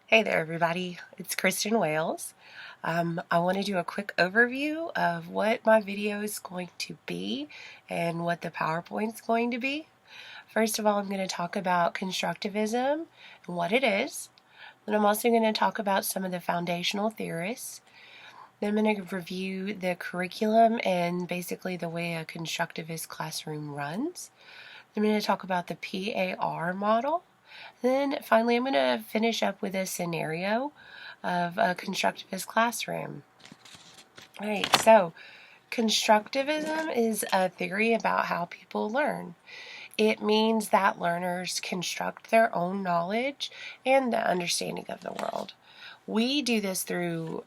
Hey there, everybody. It's Kristen Wales. I want to do a quick overview of what my video is going to be and what the PowerPoint's going to be. First of all, I'm going to talk about constructivism and what it is. Then I'm also going to talk about some of the foundational theorists. Then I'm going to review the curriculum and basically the way a constructivist classroom runs. I'm going to talk about the PAR model. Then finally, I'm going to finish up with a scenario of a constructivist classroom. All right, so constructivism is a theory about how people learn. It means that learners construct their own knowledge and the understanding of the world. We do this through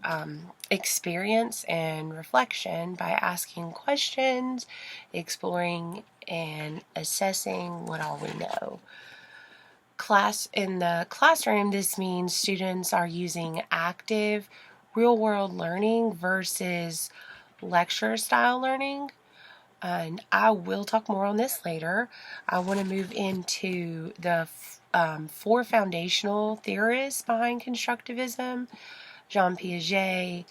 experience and reflection by asking questions, exploring, and assessing what all we know. In the classroom, this means students are using active, real-world learning versus lecture-style learning. And I will talk more on this later. I want to move into the four foundational theorists behind constructivism: Jean Piaget,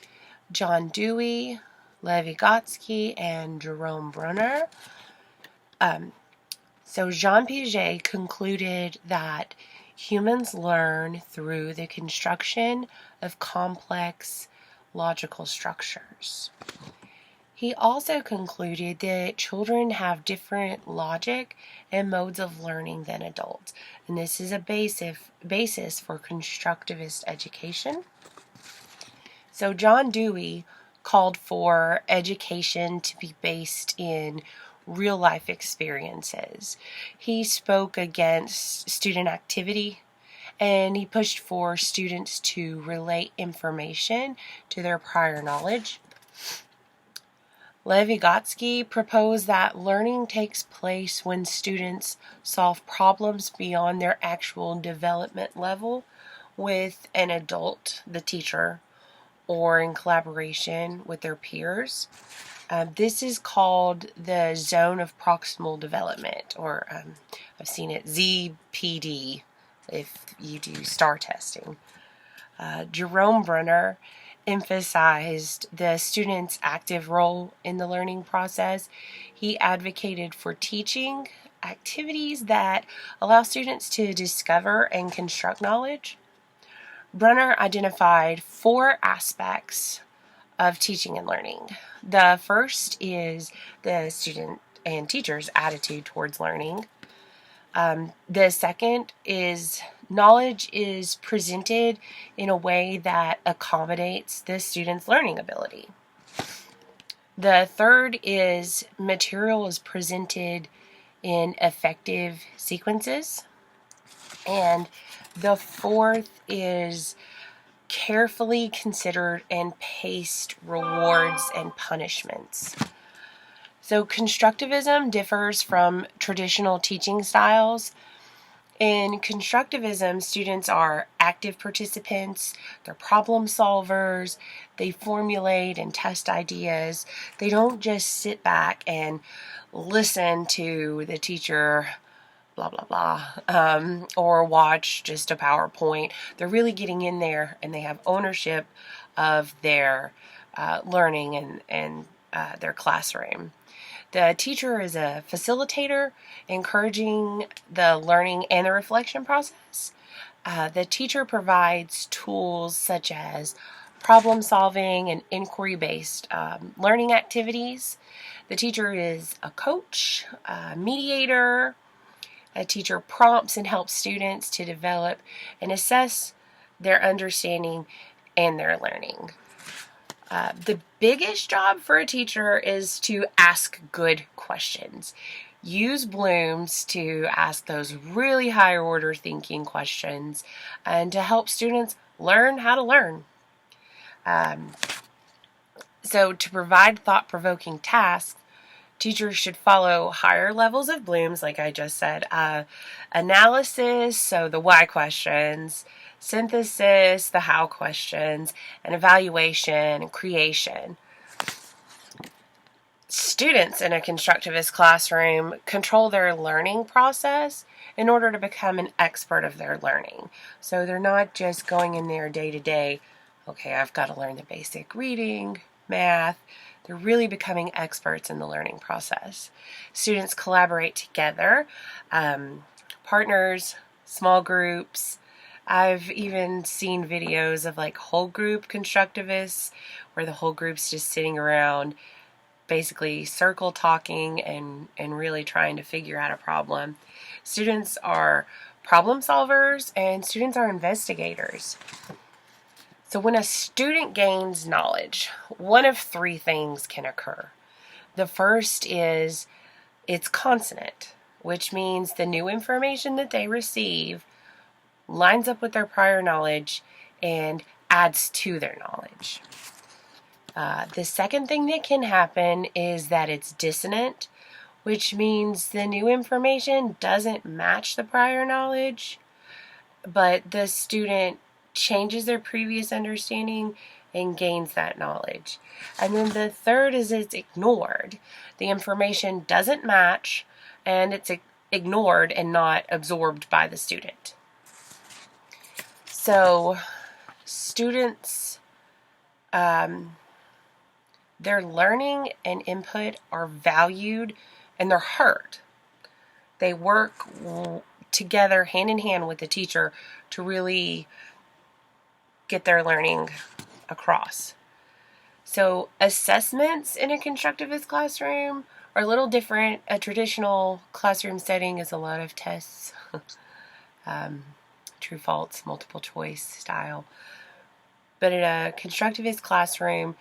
John Dewey, Lev Vygotsky, and Jerome Bruner. So Jean Piaget concluded that humans learn through the construction of complex logical structures. He also concluded that children have different logic and modes of learning than adults, and this is a basis for constructivist education. So John Dewey called for education to be based in real-life experiences. He spoke against student activity, and he pushed for students to relate information to their prior knowledge. Lev Vygotsky proposed that learning takes place when students solve problems beyond their actual development level with an adult, the teacher, or in collaboration with their peers. This is called the zone of proximal development, or I've seen it ZPD if you do STAR testing. Jerome Bruner emphasized the student's active role in the learning process. He advocated for teaching activities that allow students to discover and construct knowledge. Brunner identified four aspects of teaching and learning. The first is the student and teacher's attitude towards learning. The second is knowledge is presented in a way that accommodates the student's learning ability. The third is material is presented in effective sequences. And the fourth is carefully considered and paced rewards and punishments. So constructivism differs from traditional teaching styles. In constructivism, students are active participants, they're problem solvers, they formulate and test ideas. They don't just sit back and listen to the teacher blah, blah, blah, or watch just a PowerPoint. They're really getting in there and they have ownership of their learning and their classroom. The teacher is a facilitator, encouraging the learning and the reflection process. The teacher provides tools such as problem solving and inquiry-based learning activities. The teacher is a coach, a mediator. A teacher prompts and helps students to develop and assess their understanding and their learning. The biggest job for a teacher is to ask good questions. Use Bloom's to ask those really higher order thinking questions and to help students learn how to learn. So to provide thought-provoking tasks, teachers should follow higher levels of Bloom's, like I just said. Analysis, so the why questions, synthesis, the how questions, and evaluation and creation. Students in a constructivist classroom control their learning process in order to become an expert of their learning. So they're not just going in there day to day, okay, I've got to learn the basic reading, math. They're really becoming experts in the learning process. Students collaborate together, partners, small groups. I've even seen videos of like whole group constructivists where the whole group's just sitting around basically circle talking and really trying to figure out a problem. Students are problem solvers and students are investigators. So when a student gains knowledge, one of three things can occur. The first is it's consonant, which means the new information that they receive lines up with their prior knowledge and adds to their knowledge. The second thing that can happen is that it's dissonant, which means the new information doesn't match the prior knowledge, but the student changes their previous understanding and gains that knowledge. And then the third is it's ignored. The information doesn't match and it's ignored and not absorbed by the student. So students, their learning and input are valued and they're heard. They work together hand in hand with the teacher to really get their learning across. So assessments in a constructivist classroom are a little different. A traditional classroom setting is a lot of tests, true, false, multiple choice style. But in a constructivist classroom,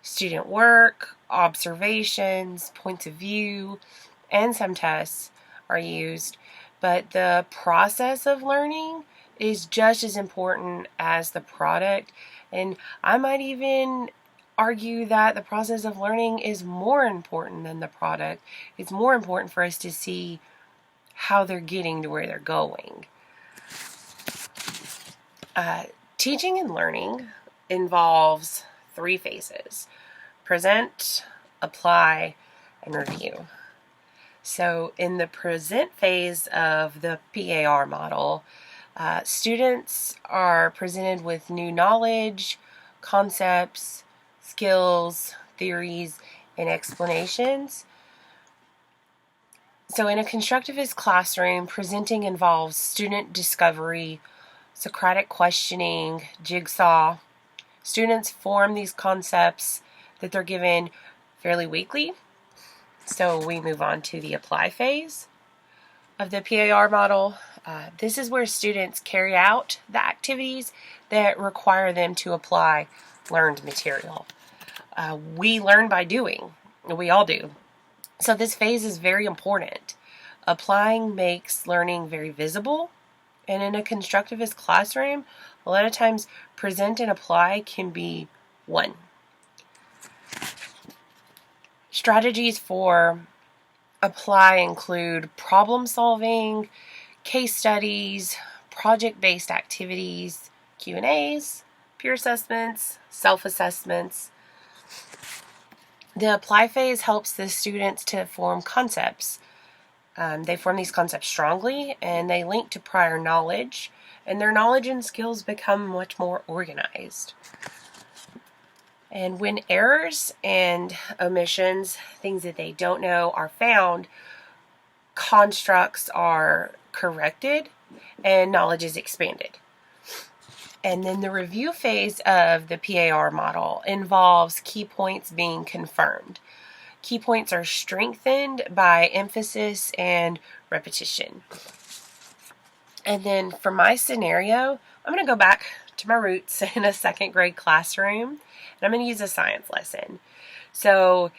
student work, observations, points of view, and some tests are used. But the process of learning is just as important as the product. And I might even argue that the process of learning is more important than the product. It's more important for us to see how they're getting to where they're going. Teaching and learning involves three phases: present, apply, and review. So in the present phase of the PAR model, students are presented with new knowledge, concepts, skills, theories, and explanations. So in a constructivist classroom, presenting involves student discovery, Socratic questioning, jigsaw. Students form these concepts that they're given fairly weekly. So we move on to the apply phase of the PAR model. This is where students carry out the activities that require them to apply learned material. We learn by doing. We all do. So this phase is very important. Applying makes learning very visible. And in a constructivist classroom, a lot of times present and apply can be one. Strategies for apply include problem solving, case studies, project-based activities, Q&As, peer assessments, self-assessments. The apply phase helps the students to form concepts. They form these concepts strongly and they link to prior knowledge, and their knowledge and skills become much more organized. And when errors and omissions, things that they don't know, are found, constructs are corrected and knowledge is expanded. And then the review phase of the PAR model involves key points being confirmed. Key points are strengthened by emphasis and repetition. And then for my scenario, I'm going to go back to my roots in a second grade classroom, and I'm going to use a science lesson. So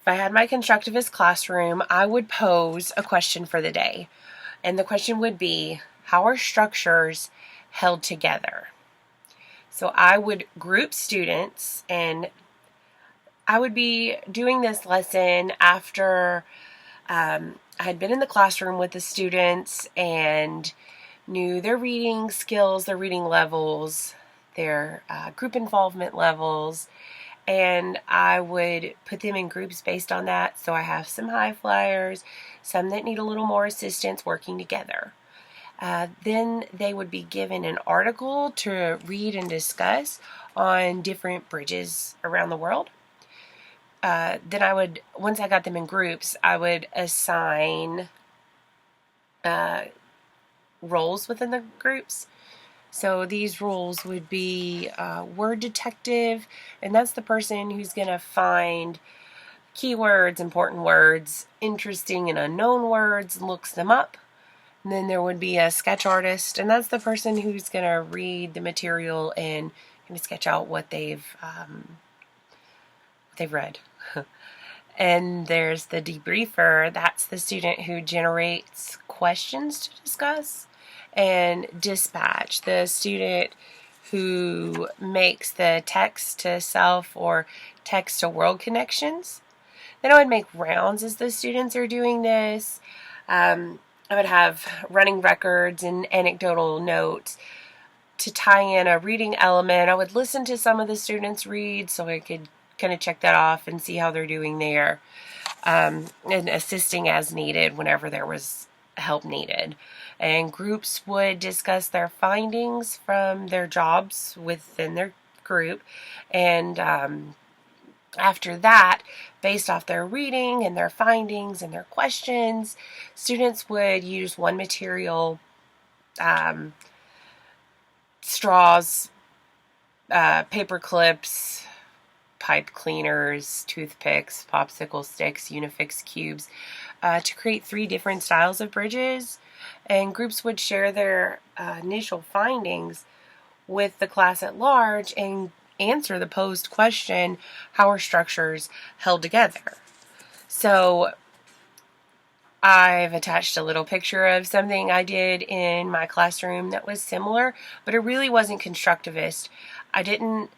if I had my constructivist classroom, I would pose a question for the day. And the question would be, how are structures held together? So I would group students, and I would be doing this lesson after I had been in the classroom with the students and knew their reading skills, their reading levels, their group involvement levels, and I would put them in groups based on that. So I have some high flyers, some that need a little more assistance working together. Then they would be given an article to read and discuss on different bridges around the world. Then I would, once I got them in groups, I would assign roles within the groups. So these roles would be word detective, and that's the person who's going to find keywords, important words, interesting and unknown words, looks them up. And then there would be a sketch artist, and that's the person who's going to read the material and kind of sketch out what they've read. And there's the debriefer. That's the student who generates questions to discuss. And dispatch, the student who makes the text to self or text to world connections. Then I would make rounds as the students are doing this. I would have running records and anecdotal notes to tie in a reading element. I would listen to some of the students read so I could kind of check that off and see how they're doing there, and assisting as needed whenever there was help needed. And groups would discuss their findings from their jobs within their group, and after that, based off their reading and their findings and their questions, students would use one material, straws, paper clips, pipe cleaners, toothpicks, popsicle sticks, Unifix cubes, to create 3 different styles of bridges. And groups would share their initial findings with the class at large and answer the posed question, how are structures held together? So I've attached a little picture of something I did in my classroom that was similar, but it really wasn't constructivist. I didn't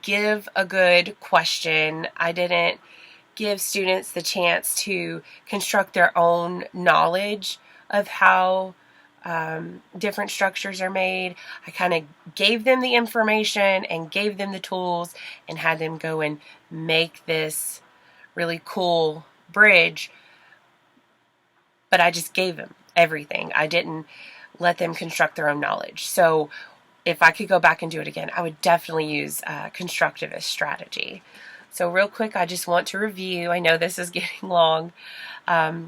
give a good question. I didn't give students the chance to construct their own knowledge of how different structures are made. I kind of gave them the information and gave them the tools and had them go and make this really cool bridge, but I just gave them everything. I didn't let them construct their own knowledge. So if I could go back and do it again, I would definitely use constructivist strategy. So real quick, I just want to review. I know this is getting long. The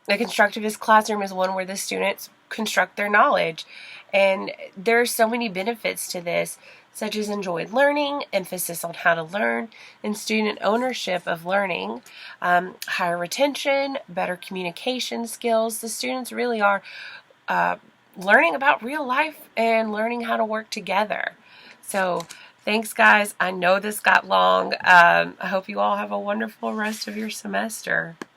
constructivist classroom is one where the students construct their knowledge. And there are so many benefits to this, such as enjoyed learning, emphasis on how to learn, and student ownership of learning, higher retention, better communication skills. The students really are learning about real life and learning how to work together. So thanks, guys. I know this got long. I hope you all have a wonderful rest of your semester.